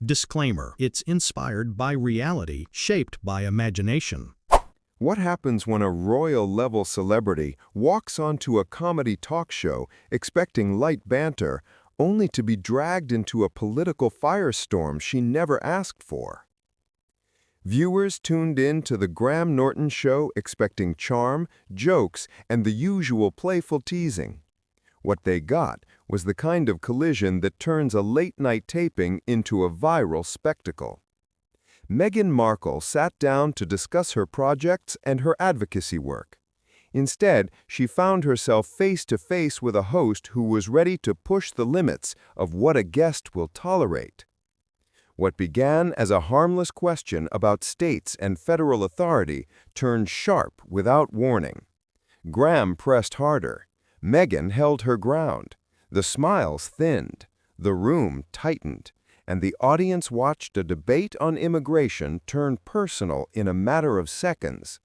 Disclaimer: it's inspired by reality, shaped by imagination. What happens when a royal-level celebrity walks onto a comedy talk show expecting light banter, only to be dragged into a political firestorm she never asked for? Viewers tuned in to the Graham Norton Show expecting charm, jokes, and the usual playful teasing. What they got was the kind of collision that turns a late-night taping into a viral spectacle. Meghan Markle sat down to discuss her projects and her advocacy work. Instead, she found herself face-to-face with a host who was ready to push the limits of what a guest will tolerate. What began as a harmless question about states and federal authority turned sharp without warning. Graham pressed harder. Meghan held her ground. The smiles thinned. The room tightened. And the audience watched a debate on immigration turn personal in a matter of seconds.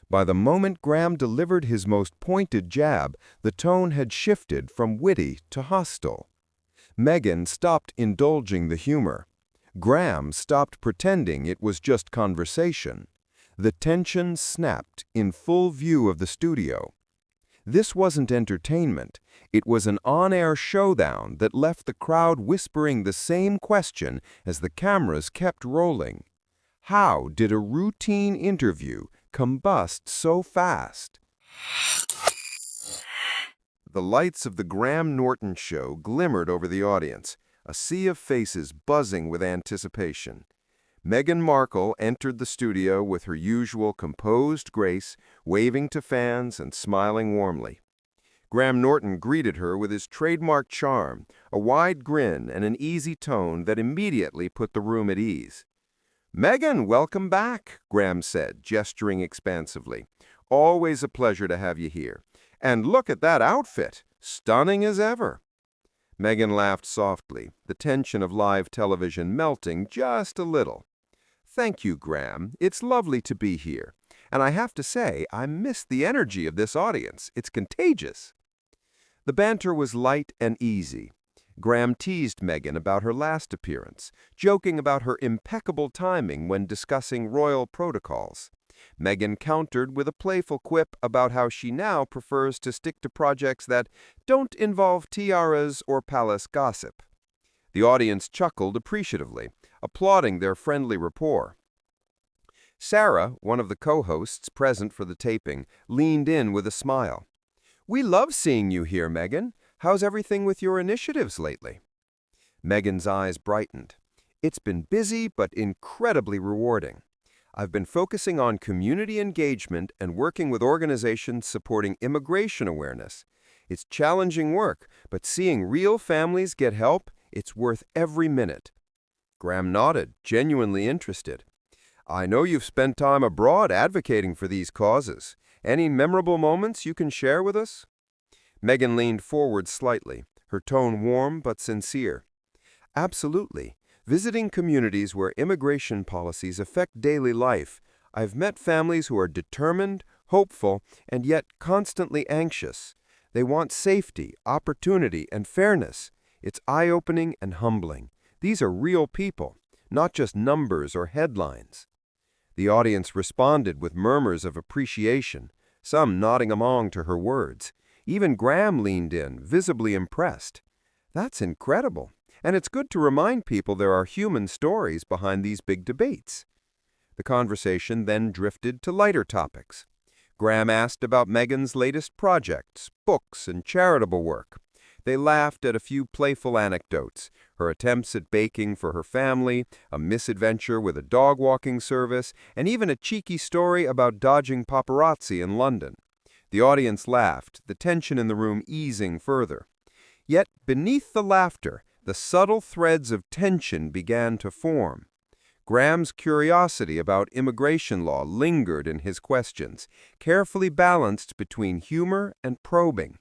By the moment Graham delivered his most pointed jab, the tone had shifted from witty to hostile. Meghan stopped indulging the humor. Graham stopped pretending it was just conversation. The tension snapped in full view of the studio. This wasn't entertainment. It was an on-air showdown that left the crowd whispering the same question as the cameras kept rolling. How did a routine interview combust so fast? The lights of the Graham Norton Show glimmered over the audience, a sea of faces buzzing with anticipation. Meghan Markle entered the studio with her usual composed grace, waving to fans and smiling warmly. Graham Norton greeted her with his trademark charm, a wide grin and an easy tone that immediately put the room at ease. "Meghan, welcome back," Graham said, gesturing expansively. "Always a pleasure to have you here. And look at that outfit, stunning as ever." Meghan laughed softly, the tension of live television melting just a little. "Thank you, Graham. It's lovely to be here. And I have to say, I miss the energy of this audience. It's contagious." The banter was light and easy. Graham teased Meghan about her last appearance, joking about her impeccable timing when discussing royal protocols. Meghan countered with a playful quip about how she now prefers to stick to projects that don't involve tiaras or palace gossip. The audience chuckled appreciatively, applauding their friendly rapport. Sarah, one of the co-hosts present for the taping, leaned in with a smile. "We love seeing you here, Meghan. How's everything with your initiatives lately?" Meghan's eyes brightened. "It's been busy but incredibly rewarding. I've been focusing on community engagement and working with organizations supporting immigration awareness. It's challenging work, but seeing real families get help, it's worth every minute." Graham nodded, genuinely interested. "I know you've spent time abroad advocating for these causes. Any memorable moments you can share with us?" Meghan leaned forward slightly, her tone warm but sincere. "Absolutely. Visiting communities where immigration policies affect daily life, I've met families who are determined, hopeful, and yet constantly anxious. They want safety, opportunity, and fairness. It's eye-opening and humbling. These are real people, not just numbers or headlines." The audience responded with murmurs of appreciation, some nodding along to her words. Even Graham leaned in, visibly impressed. "That's incredible. And it's good to remind people there are human stories behind these big debates." The conversation then drifted to lighter topics. Graham asked about Meghan's latest projects, books, and charitable work. They laughed at a few playful anecdotes, her attempts at baking for her family, a misadventure with a dog-walking service, and even a cheeky story about dodging paparazzi in London. The audience laughed, the tension in the room easing further. Yet beneath the laughter, the subtle threads of tension began to form. Graham's curiosity about immigration law lingered in his questions, carefully balanced between humor and probing.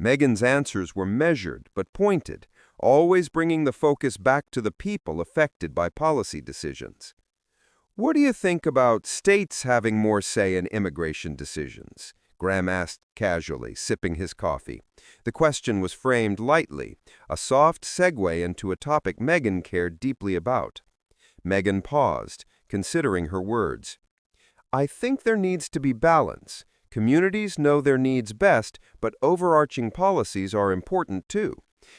Meghan's answers were measured but pointed, always bringing the focus back to the people affected by policy decisions. "What do you think about states having more say in immigration decisions? Graham asked casually, sipping his coffee. The question was framed lightly, a soft segue into a topic Meghan cared deeply about. Meghan paused, considering her words. I think there needs to be balance. Communities know their needs best, but overarching policies are important too.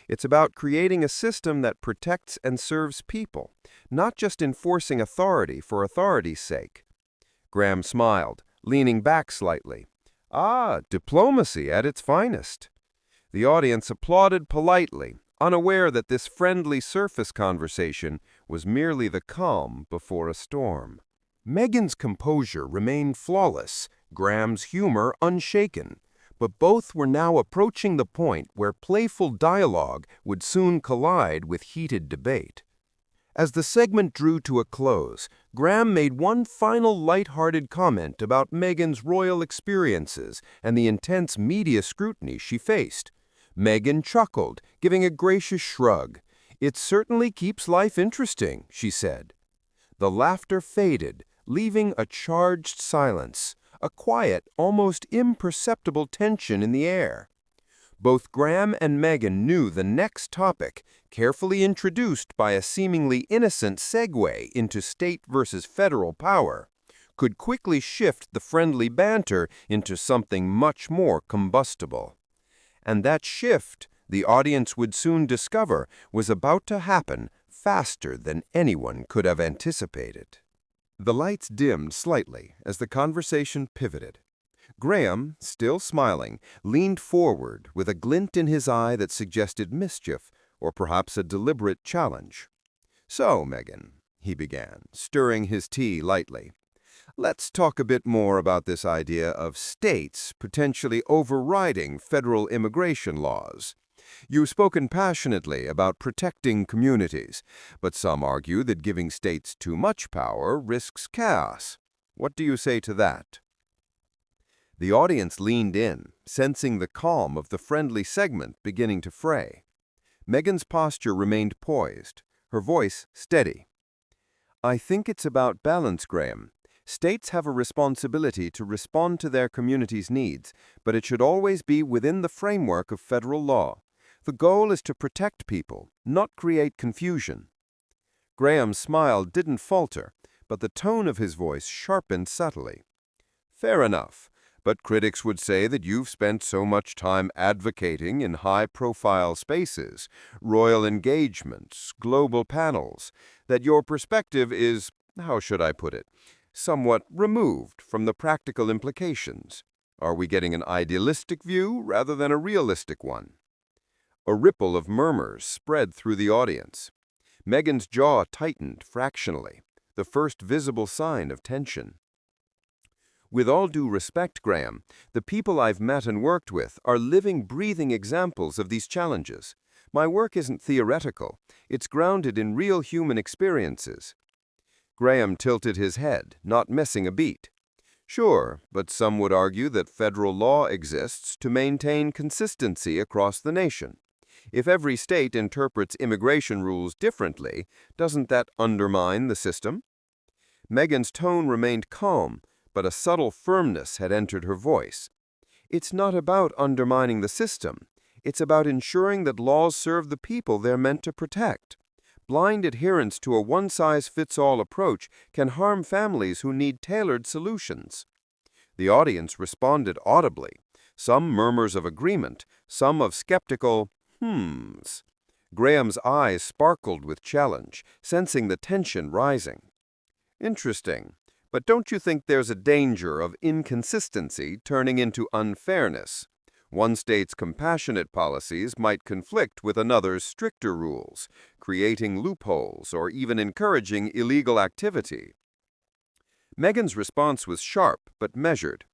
It's about creating a system that protects and serves people, not just enforcing authority for authority's sake. Graham smiled, leaning back slightly. Ah, diplomacy at its finest. The audience applauded politely, unaware that this friendly surface conversation was merely the calm before a storm. Meghan's composure remained flawless, Graham's humor unshaken, but both were now approaching the point where playful dialogue would soon collide with heated debate. As the segment drew to a close, Graham made one final light-hearted comment about Meghan's royal experiences and the intense media scrutiny she faced. Meghan chuckled, giving a gracious shrug. It certainly keeps life interesting, she said. The laughter faded, leaving a charged silence, a quiet, almost imperceptible tension in the air. Both Graham and Meghan knew the next topic, carefully introduced by a seemingly innocent segue into state versus federal power, could quickly shift the friendly banter into something much more combustible. And that shift, the audience would soon discover, was about to happen faster than anyone could have anticipated. The lights dimmed slightly as the conversation pivoted. Graham, still smiling, leaned forward with a glint in his eye that suggested mischief or perhaps a deliberate challenge. So, Meghan, he began, stirring his tea lightly, let's talk a bit more about this idea of states potentially overriding federal immigration laws. You've spoken passionately about protecting communities, but some argue that giving states too much power risks chaos. What do you say to that? The audience leaned in, sensing the calm of the friendly segment beginning to fray. Meghan's posture remained poised, her voice steady. I think it's about balance, Graham. States have a responsibility to respond to their community's needs, but it should always be within the framework of federal law. The goal is to protect people, not create confusion. Graham's smile didn't falter, but the tone of his voice sharpened subtly. Fair enough. But critics would say that you've spent so much time advocating in high-profile spaces, royal engagements, global panels, that your perspective is, how should I put it, somewhat removed from the practical implications. Are we getting an idealistic view rather than a realistic one? A ripple of murmurs spread through the audience. Meghan's jaw tightened fractionally, the first visible sign of tension. With all due respect, Graham, the people I've met and worked with are living, breathing examples of these challenges. My work isn't theoretical. It's grounded in real human experiences. Graham tilted his head, not missing a beat. Sure, but some would argue that federal law exists to maintain consistency across the nation. If every state interprets immigration rules differently, doesn't that undermine the system? Meghan's tone remained calm, but a subtle firmness had entered her voice. It's not about undermining the system. It's about ensuring that laws serve the people they're meant to protect. Blind adherence to a one-size-fits-all approach can harm families who need tailored solutions. The audience responded audibly, some murmurs of agreement, some of skeptical hmms. Graham's eyes sparkled with challenge, sensing the tension rising. Interesting. But don't you think there's a danger of inconsistency turning into unfairness? One state's compassionate policies might conflict with another's stricter rules, creating loopholes or even encouraging illegal activity. Meghan's response was sharp but measured.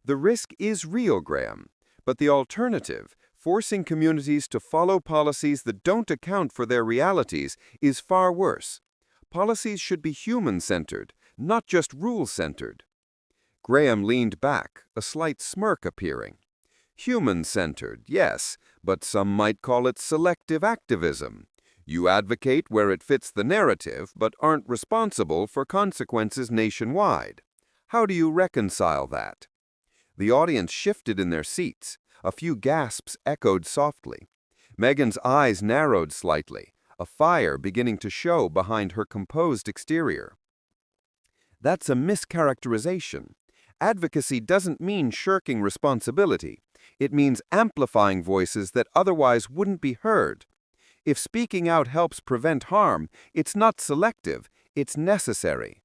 The risk is real, Graham, but the alternative, forcing communities to follow policies that don't account for their realities, is far worse. Policies should be human-centered, not just rule-centered. Graham leaned back, a slight smirk appearing. Human-centered, yes, but some might call it selective activism. You advocate where it fits the narrative, but aren't responsible for consequences nationwide. How do you reconcile that? The audience shifted in their seats. A few gasps echoed softly. Meghan's eyes narrowed slightly, a fire beginning to show behind her composed exterior. That's a mischaracterization. Advocacy doesn't mean shirking responsibility. It means amplifying voices that otherwise wouldn't be heard. If speaking out helps prevent harm, it's not selective, it's necessary.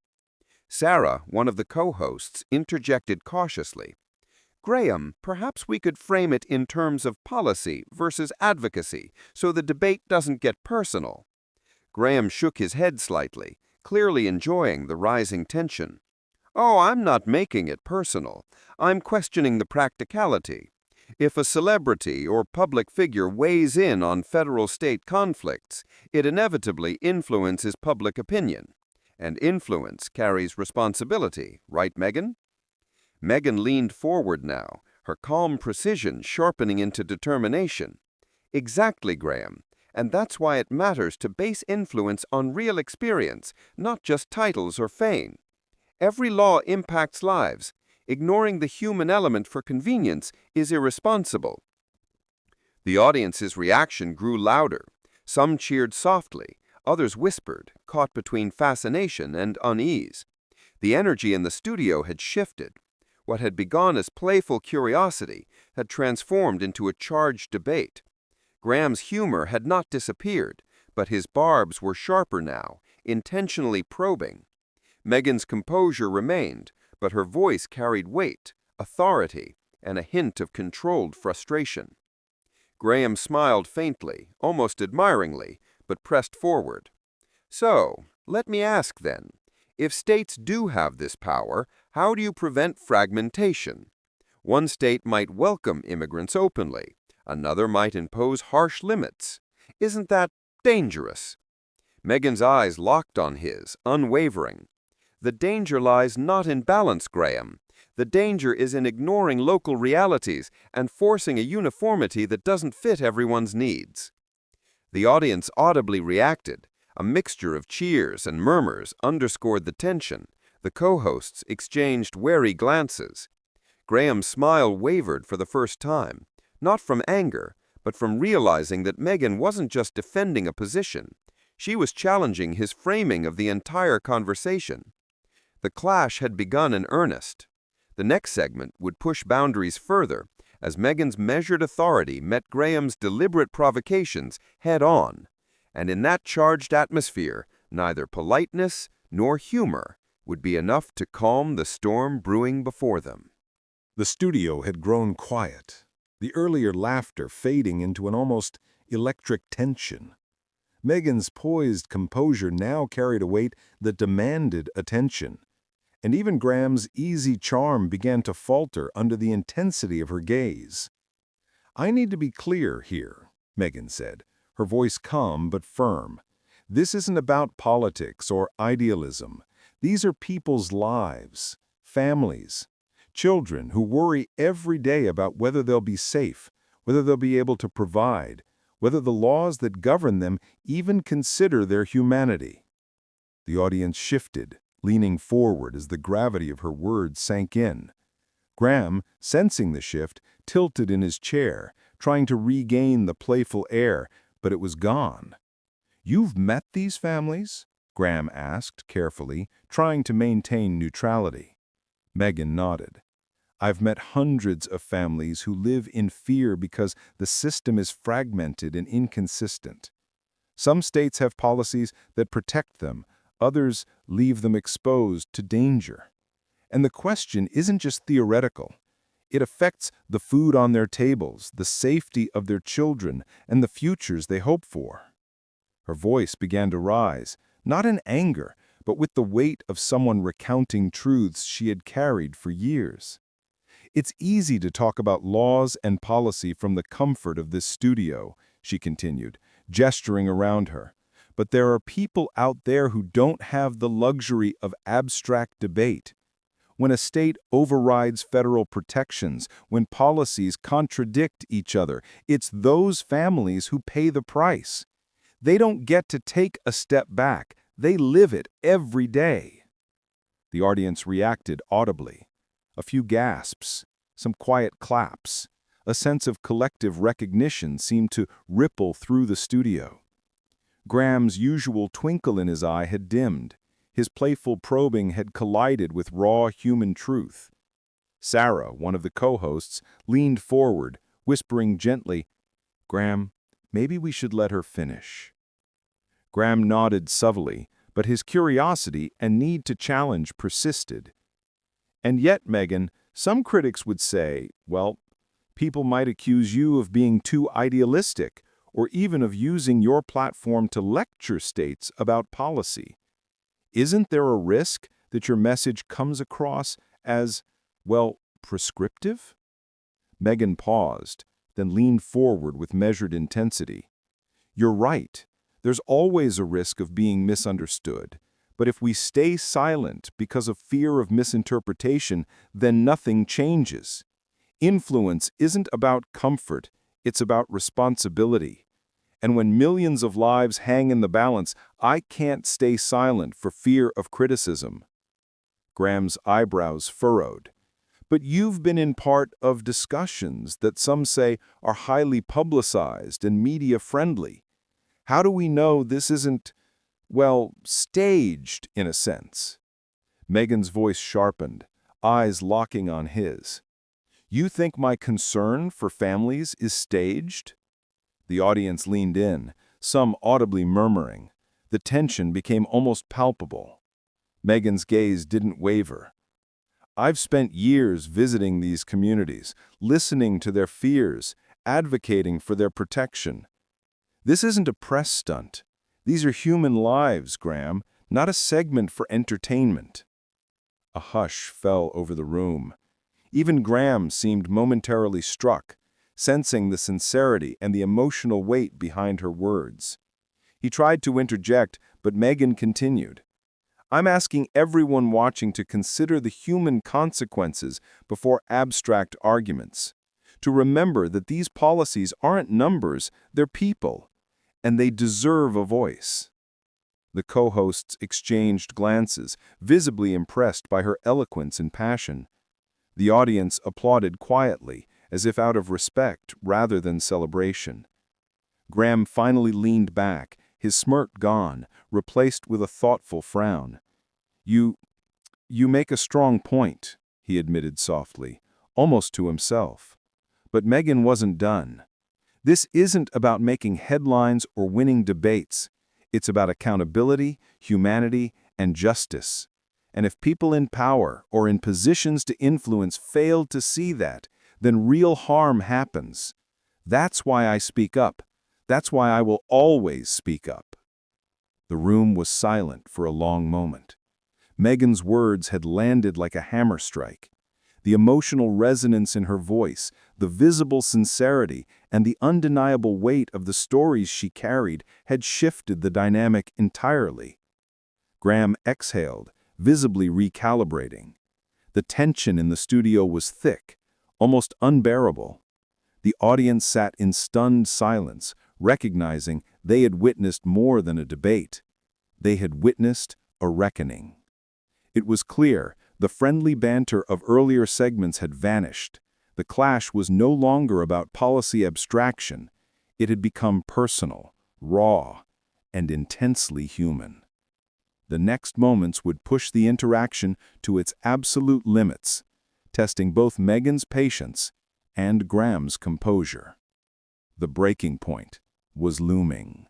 Sarah, one of the co-hosts, interjected cautiously. Graham, perhaps we could frame it in terms of policy versus advocacy, so the debate doesn't get personal. Graham shook his head slightly, clearly enjoying the rising tension. Oh, I'm not making it personal. I'm questioning the practicality. If a celebrity or public figure weighs in on federal-state conflicts, it inevitably influences public opinion. And influence carries responsibility, right, Meghan? Meghan leaned forward now, her calm precision sharpening into determination. Exactly, Graham. And that's why it matters to base influence on real experience, not just titles or fame. Every law impacts lives. Ignoring the human element for convenience is irresponsible. The audience's reaction grew louder. Some cheered softly, others whispered, caught between fascination and unease. The energy in the studio had shifted. What had begun as playful curiosity had transformed into a charged debate. Graham's humor had not disappeared, but his barbs were sharper now, intentionally probing. Meghan's composure remained, but her voice carried weight, authority, and a hint of controlled frustration. Graham smiled faintly, almost admiringly, but pressed forward. So, let me ask then, if states do have this power, how do you prevent fragmentation? One state might welcome immigrants openly. Another might impose harsh limits. Isn't that dangerous? Meghan's eyes locked on his, unwavering. The danger lies not in balance, Graham. The danger is in ignoring local realities and forcing a uniformity that doesn't fit everyone's needs. The audience audibly reacted. A mixture of cheers and murmurs underscored the tension. The co-hosts exchanged wary glances. Graham's smile wavered for the first time, not from anger, but from realizing that Meghan wasn't just defending a position. She was challenging his framing of the entire conversation. The clash had begun in earnest. The next segment would push boundaries further, as Meghan's measured authority met Graham's deliberate provocations head-on. And in that charged atmosphere, neither politeness nor humor would be enough to calm the storm brewing before them. The studio had grown quiet, the earlier laughter fading into an almost electric tension. Meghan's poised composure now carried a weight that demanded attention, and even Graham's easy charm began to falter under the intensity of her gaze. "I need to be clear here," Meghan said, her voice calm but firm. "This isn't about politics or idealism. These are people's lives, families, children who worry every day about whether they'll be safe, whether they'll be able to provide, whether the laws that govern them even consider their humanity." The audience shifted, leaning forward as the gravity of her words sank in. Graham, sensing the shift, tilted in his chair, trying to regain the playful air, but it was gone. "You've met these families?" Graham asked carefully, trying to maintain neutrality. Meghan nodded. "I've met hundreds of families who live in fear because the system is fragmented and inconsistent. Some states have policies that protect them, others leave them exposed to danger. And the question isn't just theoretical. It affects the food on their tables, the safety of their children, and the futures they hope for." Her voice began to rise, not in anger, but with the weight of someone recounting truths she had carried for years. "It's easy to talk about laws and policy from the comfort of this studio," she continued, gesturing around her. "But there are people out there who don't have the luxury of abstract debate. When a state overrides federal protections, when policies contradict each other, it's those families who pay the price. They don't get to take a step back. They live it every day." The audience reacted audibly. A few gasps, some quiet claps. A sense of collective recognition seemed to ripple through the studio. Graham's usual twinkle in his eye had dimmed. His playful probing had collided with raw human truth. Sarah, one of the co-hosts, leaned forward, whispering gently, "Graham, maybe we should let her finish." Graham nodded subtly, but his curiosity and need to challenge persisted. "And yet, Meghan, some critics would say, well, people might accuse you of being too idealistic, or even of using your platform to lecture states about policy. Isn't there a risk that your message comes across as, well, prescriptive?" Meghan paused, then leaned forward with measured intensity. "You're right. There's always a risk of being misunderstood. But if we stay silent because of fear of misinterpretation, then nothing changes. Influence isn't about comfort, it's about responsibility. And when millions of lives hang in the balance, I can't stay silent for fear of criticism." Graham's eyebrows furrowed. "But you've been in part of discussions that some say are highly publicized and media-friendly. How do we know this isn't, well, staged in a sense?" Meghan's voice sharpened, eyes locking on his. "You think my concern for families is staged?" The audience leaned in, some audibly murmuring. The tension became almost palpable. Meghan's gaze didn't waver. "I've spent years visiting these communities, listening to their fears, advocating for their protection. This isn't a press stunt. These are human lives, Graham, not a segment for entertainment." A hush fell over the room. Even Graham seemed momentarily struck, sensing the sincerity and the emotional weight behind her words. He tried to interject, but Meghan continued. "I'm asking everyone watching to consider the human consequences before abstract arguments. To remember that these policies aren't numbers, they're people, and they deserve a voice." The co-hosts exchanged glances, visibly impressed by her eloquence and passion. The audience applauded quietly, as if out of respect rather than celebration. Graham finally leaned back, his smirk gone, replaced with a thoughtful frown. You make a strong point," he admitted softly, almost to himself. But Meghan wasn't done. "This isn't about making headlines or winning debates. It's about accountability, humanity, and justice. And if people in power or in positions to influence fail to see that, then real harm happens. That's why I speak up. That's why I will always speak up." The room was silent for a long moment. Meghan's words had landed like a hammer strike. The emotional resonance in her voice, the visible sincerity, and the undeniable weight of the stories she carried had shifted the dynamic entirely. Graham exhaled, visibly recalibrating. The tension in the studio was thick, almost unbearable. The audience sat in stunned silence, recognizing they had witnessed more than a debate. They had witnessed a reckoning. It was clear the friendly banter of earlier segments had vanished. The clash was no longer about policy abstraction. It had become personal, raw, and intensely human. The next moments would push the interaction to its absolute limits, testing both Meghan's patience and Graham's composure. The breaking point was looming,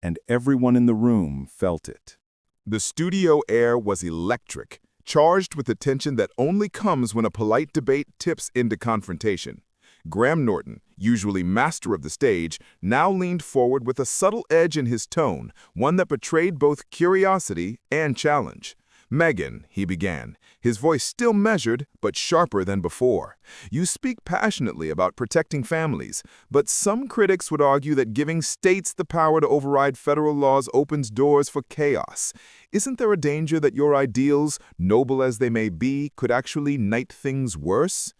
and everyone in the room felt it. The studio air was electric, charged with the tension that only comes when a polite debate tips into confrontation. Graham Norton, usually master of the stage, now leaned forward with a subtle edge in his tone, one that betrayed both curiosity and challenge. "Meghan," he began, his voice still measured but sharper than before, "you speak passionately about protecting families, but some critics would argue that giving states the power to override federal laws opens doors for chaos. Isn't there a danger that your ideals, noble as they may be, could actually night things worse?"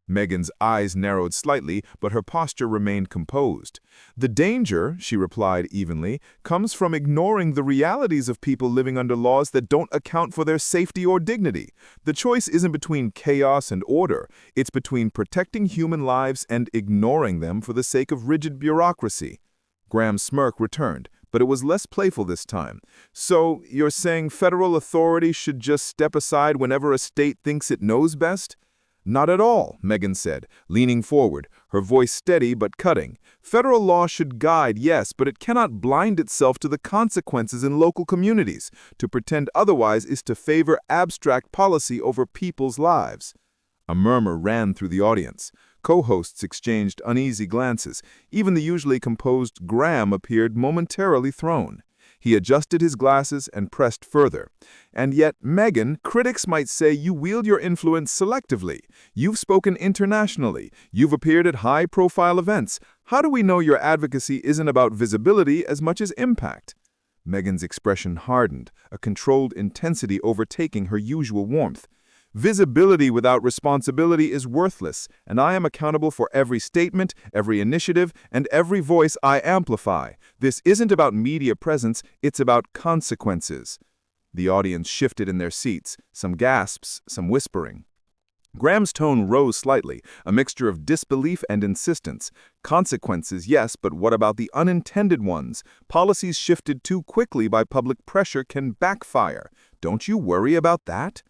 Meghan's eyes narrowed slightly, but her posture remained composed. "The danger," she replied evenly, "comes from ignoring the realities of people living under laws that don't account for their safety or dignity. The choice isn't between chaos and order. It's between protecting human lives and ignoring them for the sake of rigid bureaucracy." Graham's smirk returned, but it was less playful this time. "So, you're saying federal authority should just step aside whenever a state thinks it knows best?" "Not at all," Meghan said, leaning forward, her voice steady but cutting. "Federal law should guide, yes, but it cannot blind itself to the consequences in local communities. To pretend otherwise is to favor abstract policy over people's lives." A murmur ran through the audience. Co-hosts exchanged uneasy glances. Even the usually composed Graham appeared momentarily thrown. He adjusted his glasses and pressed further. "And yet, Meghan, critics might say you wield your influence selectively. You've spoken internationally. You've appeared at high-profile events. How do we know your advocacy isn't about visibility as much as impact?" Meghan's expression hardened, a controlled intensity overtaking her usual warmth. "Visibility without responsibility is worthless, and I am accountable for every statement, every initiative, and every voice I amplify. This isn't about media presence, it's about consequences." The audience shifted in their seats, some gasps, some whispering. Graham's tone rose slightly, a mixture of disbelief and insistence. "Consequences, yes, but what about the unintended ones? Policies shifted too quickly by public pressure can backfire. Don't you worry about that?"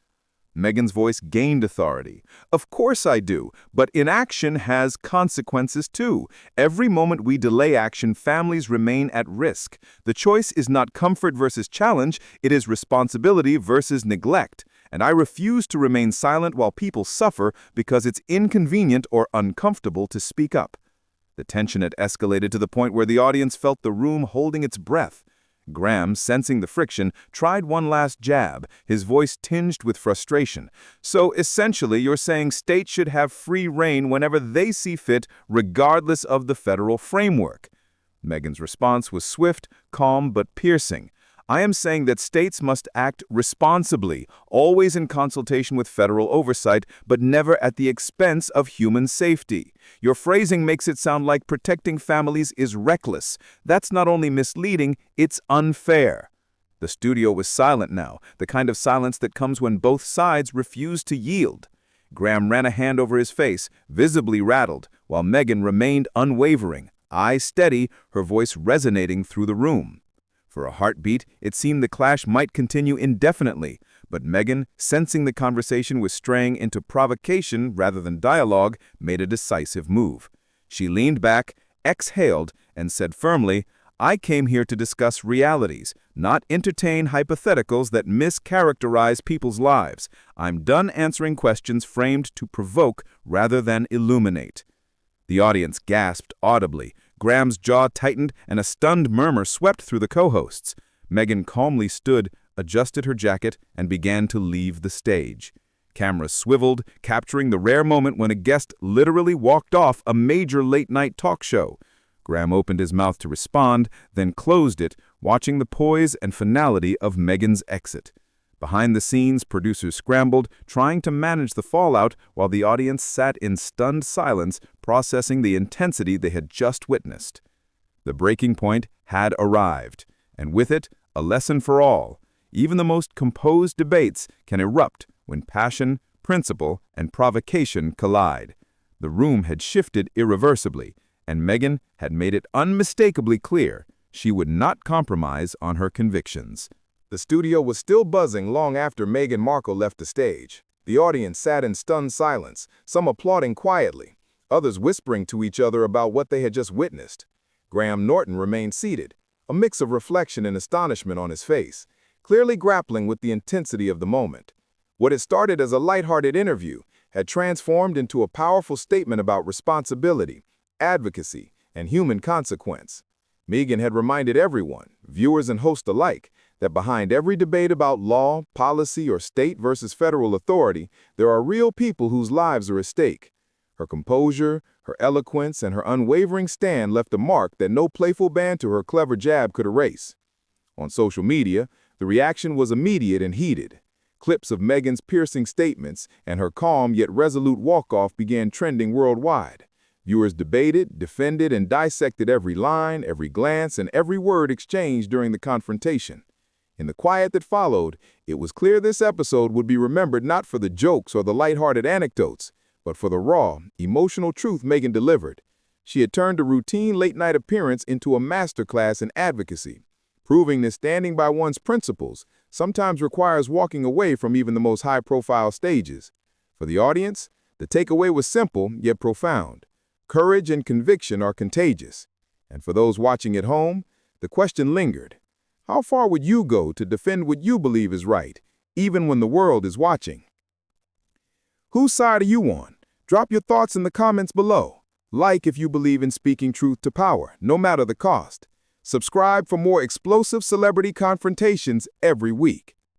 Meghan's voice gained authority. "Of course I do, but inaction has consequences too. Every moment we delay action, families remain at risk. The choice is not comfort versus challenge, it is responsibility versus neglect. And I refuse to remain silent while people suffer because it's inconvenient or uncomfortable to speak up." The tension had escalated to the point where the audience felt the room holding its breath. Graham, sensing the friction, tried one last jab, his voice tinged with frustration. "So essentially, you're saying states should have free rein whenever they see fit, regardless of the federal framework." Meghan's response was swift, calm, but piercing. "I am saying that states must act responsibly, always in consultation with federal oversight, but never at the expense of human safety. Your phrasing makes it sound like protecting families is reckless. That's not only misleading, it's unfair." The studio was silent now, the kind of silence that comes when both sides refuse to yield. Graham ran a hand over his face, visibly rattled, while Meghan remained unwavering, eyes steady, her voice resonating through the room. For a heartbeat, it seemed the clash might continue indefinitely, but Meghan, sensing the conversation was straying into provocation rather than dialogue, made a decisive move. She leaned back, exhaled, and said firmly, "I came here to discuss realities, not entertain hypotheticals that mischaracterize people's lives. I'm done answering questions framed to provoke rather than illuminate." The audience gasped audibly. Graham's jaw tightened, and a stunned murmur swept through the co-hosts. Meghan calmly stood, adjusted her jacket, and began to leave the stage. Cameras swiveled, capturing the rare moment when a guest literally walked off a major late-night talk show. Graham opened his mouth to respond, then closed it, watching the poise and finality of Meghan's exit. Behind the scenes, producers scrambled, trying to manage the fallout while the audience sat in stunned silence, processing the intensity they had just witnessed. The breaking point had arrived, and with it, a lesson for all. Even the most composed debates can erupt when passion, principle, and provocation collide. The room had shifted irreversibly, and Meghan had made it unmistakably clear she would not compromise on her convictions. The studio was still buzzing long after Meghan Markle left the stage. The audience sat in stunned silence, some applauding quietly, others whispering to each other about what they had just witnessed. Graham Norton remained seated, a mix of reflection and astonishment on his face, clearly grappling with the intensity of the moment. What had started as a lighthearted interview had transformed into a powerful statement about responsibility, advocacy, and human consequence. Meghan had reminded everyone, viewers and hosts alike, that behind every debate about law, policy, or state versus federal authority, there are real people whose lives are at stake. Her composure, her eloquence, and her unwavering stand left a mark that no playful banter or clever jab could erase. On social media, the reaction was immediate and heated. Clips of Meghan's piercing statements and her calm yet resolute walk-off began trending worldwide. Viewers debated, defended, and dissected every line, every glance, and every word exchanged during the confrontation. In the quiet that followed, it was clear this episode would be remembered not for the jokes or the lighthearted anecdotes, but for the raw, emotional truth Meghan delivered. She had turned a routine late-night appearance into a masterclass in advocacy, proving that standing by one's principles sometimes requires walking away from even the most high-profile stages. For the audience, the takeaway was simple yet profound. Courage and conviction are contagious. And for those watching at home, the question lingered. How far would you go to defend what you believe is right, even when the world is watching? Whose side are you on? Drop your thoughts in the comments below. Like if you believe in speaking truth to power, no matter the cost. Subscribe for more explosive celebrity confrontations every week.